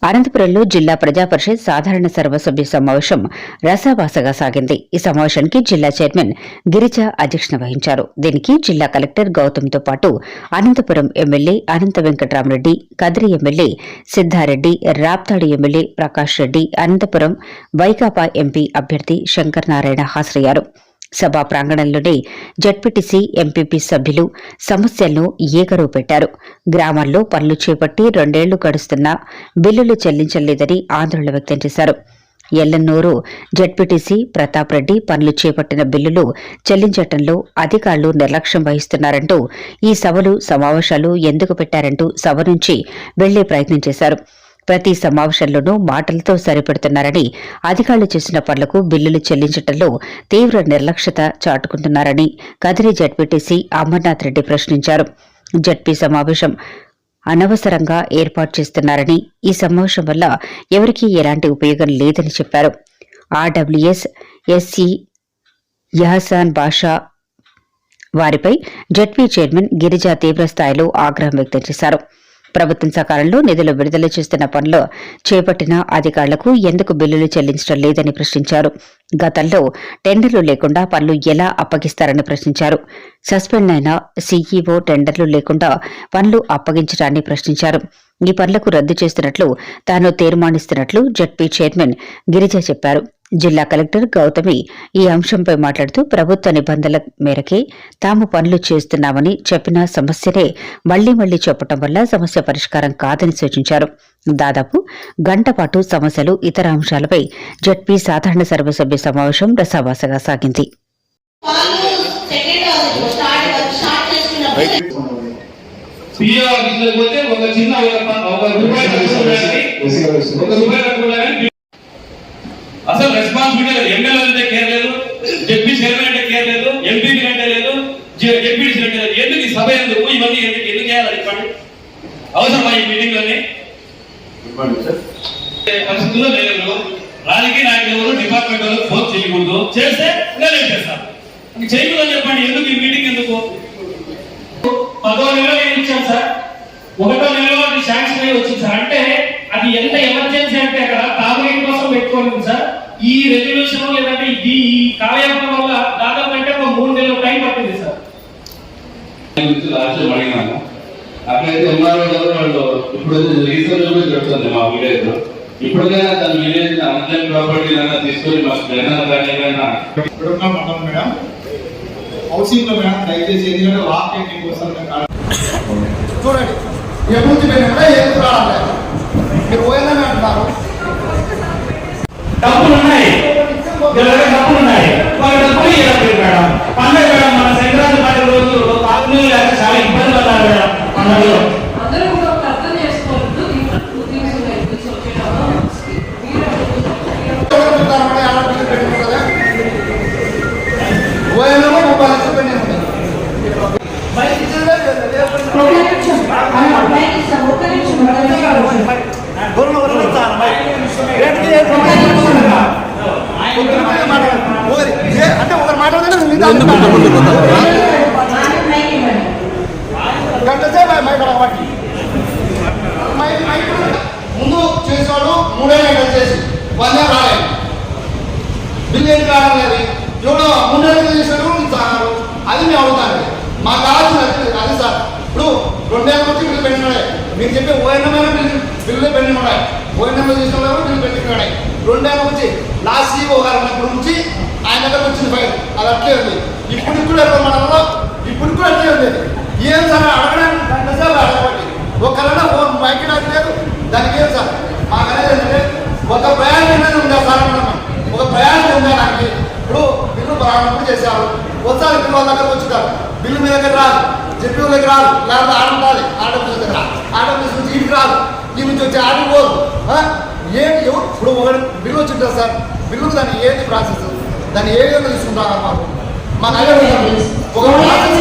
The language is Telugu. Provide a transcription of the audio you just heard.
అనంతపురంలో జిల్లా ప్రజాపరిషత్ సాధారణ సర్వసభ్య సమావేశం రసాభాసగా సాగింది. ఈ సమావేశానికి జిల్లా చైర్మన్ గిరిజ అధ్యక్షత వహించారు. దీనికి జిల్లా కలెక్టర్ గౌతమ్తో పాటు Anantapur MLA Anantha Venkataramireddy, Kadiri MLA Siddhareddy, Raptadu MLA Prakash Reddy, Anantapur Vaikapa MP అభ్యర్థి శంకర్ నారాయణ హాజరయ్యారు. సభా ప్రాంగణంలోనే జడ్పీటీసీ, ఎంపీపీ సభ్యులు సమస్యలను ఏకరువు పెట్టారు. గ్రామాల్లో పనులు చేపట్టి 2 ఏళ్లు గడుస్తున్నా బిల్లులు చెల్లించలేదని ఆందోళన వ్యక్తం చేశారు. ఎల్లన్నూరు జడ్పీటీసీ ప్రతాప్ రెడ్డి పనులు చేపట్టిన బిల్లులు చెల్లించటంలో అధికారులు నిర్లక్ష్యం వహిస్తున్నారంటూ ఈ సమావేశాలు ఎందుకు పెట్టారంటూ సభ నుంచి వెళ్లే ప్రయత్నం చేశారు. ప్రతి సమావేశంలోనూ మాటలతో సరిపెడుతున్నారని, అధికారులు చేసిన పనులకు బిల్లులు చెల్లించడంలో తీవ్ర నిర్లక్ష్యత చాటుకుంటున్నారని కదిరి జడ్పీటీసీ అమర్నాథ్ రెడ్డి ప్రశ్నించారు. జడ్పీ సమావేశం అనవసరంగా ఏర్పాటు చేస్తున్నారని, ఈ సమావేశం వల్ల ఎవరికీ ఎలాంటి ఉపయోగం లేదని చెప్పారు. ఆర్డబ్ల్యూఎస్ ఎస్సీ యహసాన్ బాషా వారిపై జడ్పీ చైర్మన్ గిరిజ తీవ్రస్థాయిలో ఆగ్రహం వ్యక్తం చేశారు. ప్రభుత్వం సకాలంలో నిధులు విడుదల చేస్తున్న పనులు చేపట్టిన అధికారులకు ఎందుకు బిల్లులు చెల్లించడం లేదని ప్రశ్నించారు. గతంలో టెండర్లు లేకుండా పనులు ఎలా అప్పగిస్తారని ప్రశ్నించారు. సస్పెండ్ అయిన సీఈఓ టెండర్లు లేకుండా పనులు అప్పగించడాన్ని ప్రశ్నించారు. ఈ పనులకు రద్దు చేస్తున్నట్లు తాను తీర్మానిస్తున్నట్లు జడ్పీ చైర్మన్ గిరిజ చెప్పారు. జిల్లా కలెక్టర్ గౌతమి ఈ అంశంపై మాట్లాడుతూ ప్రభుత్వ నిబంధనల మేరకే తాము పనులు చేస్తున్నామని చెప్పిన సమస్యనే మళ్లీ చెప్పడం వల్ల సమస్య పరిష్కారం కాదని సూచించారు. దాదాపు గంట పాటు సమస్యలు, ఇతర అంశాలపై జడ్పీ సాధారణ సర్వసభ్య సమావేశం రసాభాసగా సాగింది. అసలు రెస్పాన్సిబిలిటీ ఎమ్మెల్యే అంటే కేర్ లేదు, జడ్పీ చైర్మన్ అంటే కేర్ లేదు, ఎంపీపీ అంటే లేదు, జడ్పీటీసీ అంటే లేదు. ఎందుకు ఈ సభ ఎందుకు ఇవన్నీ ఎందుకు చేయాలి చెప్పండి? అవసరమా ఈ మీటింగ్లన్నీ? పరిస్థితుల్లో లేదు. రాజకీయ నాయకులు ఎవరు డిపార్ట్మెంట్ వాళ్ళు ఫోన్ చేయకూడదు, చేస్తే నేను చేస్తాను. చేయకూడదని చెప్పండి. ఎందుకు ఈ మీటింగ్ ఎందుకు? 10వ నెలలో ఇచ్చాం సార్, 1వ నెలలో అది శాంక్షన్ అయ్యి వచ్చింది సార్. అంటే అది ఎంత ఎమర్జెన్సీ అంటే అక్కడ తాగునీటి కోసం పెట్టుకోలేదు సార్. ఈ రెజల్యూషన్ లేదంటే ఈ కావ్యాపం వల్ల దాదాపు అంటే 3 నెలల టైం పట్టింది సార్. అక్కడైతే ఎంఆర్ఓ గారు వాళ్ళు ఇప్పుడు రీసెర్చ్ చెప్తుంది మా విలేజ్ లో. ఇప్పటికైనా తన విలేజ్ ఆన్లైన్ ప్రాపర్టీ తీసుకొని మాకు జగన్ మేడం హౌసింగ్ లో మేడం దయచేసి ఎందుకంటే లాక్ టెక్నిక్ కోసం చూడండి ఎప్పుడు మీరు పోయిందని అంటున్నారు. డబ్బులు ఉన్నాయి, డబ్బులు ఉన్నాయి, డబ్బులు మేడం. పండుగ మేడం, మన సంక్రాంతి పండుగ రోజు తాగునీళ్ళు లేక చాలా ఇబ్బంది పడ్డారు మేడం. పండుగలో అంటే ఒకరు మాట్లాడితే ముందు చేసేవాడు 3 ఏళ్ళు చేసి 1 year రాలేదు, బిల్లు ఏం కావాలి. ఇప్పుడు 3 ఏళ్ళు చేసాడు ఇస్తారు, అది మేము అవుతాను. మాకు కావాల్సిన అది సార్. ఇప్పుడు 2 ఏళ్ళ వచ్చి బిల్లు పెండినాడే, మీరు చెప్పే ఓఎన్ఎంఐ బిల్లు పెండింగ్ ఉన్నాయి, ఓఎన్ఎంఐ చేసిన బిల్లు పెండింగ్ ఉన్నాయి. 2 ఏళ్ళ వచ్చి లాస్ట్ సీఓ గారు ఉన్నప్పుడు నుంచి ఆయన దగ్గర వచ్చింది ఫైల్, అది అట్లే ఉంది. ఇప్పుడు కూడా మనలో ఇప్పుడు కూడా అట్లే ఉంది. ఏం సార్ అడగడానికి గంట సార్ అడగబట్టి ఒకళ్ళ ఫోన్ బయట లేదు. దానికి ఏం సార్ మాకు అనేది ఏంటంటే ఒక ప్రయాణం అనేది ఉందా సార్, ఒక ప్రయాణం ఉందా నాకు. ఇప్పుడు బిల్లు ప్రారంభం చేశారు, ఒకసారి బిల్లు వాళ్ళ దగ్గర వచ్చుతారు, బిల్లు మీ దగ్గర రాదు, జడ్పీ దగ్గర రాదు, లేకపోతే ఆడుంటుంది ఆర్డబ్ల్యూఎస్ దగ్గర, ఆర్డబ్ల్యూఎస్ నుంచి ఇంటికి రాదు, ఈ నుంచి వచ్చి ఆడికి పోదు. ఏంటి ఇప్పుడు ఒకటి బిల్లు వచ్చింటారు సార్, బిల్లు దాన్ని ఏంటి ప్రాసెస్, దాన్ని ఏ విధంగా తీసుకుంటారు మాకు అదే ఒక ప్రాసెస్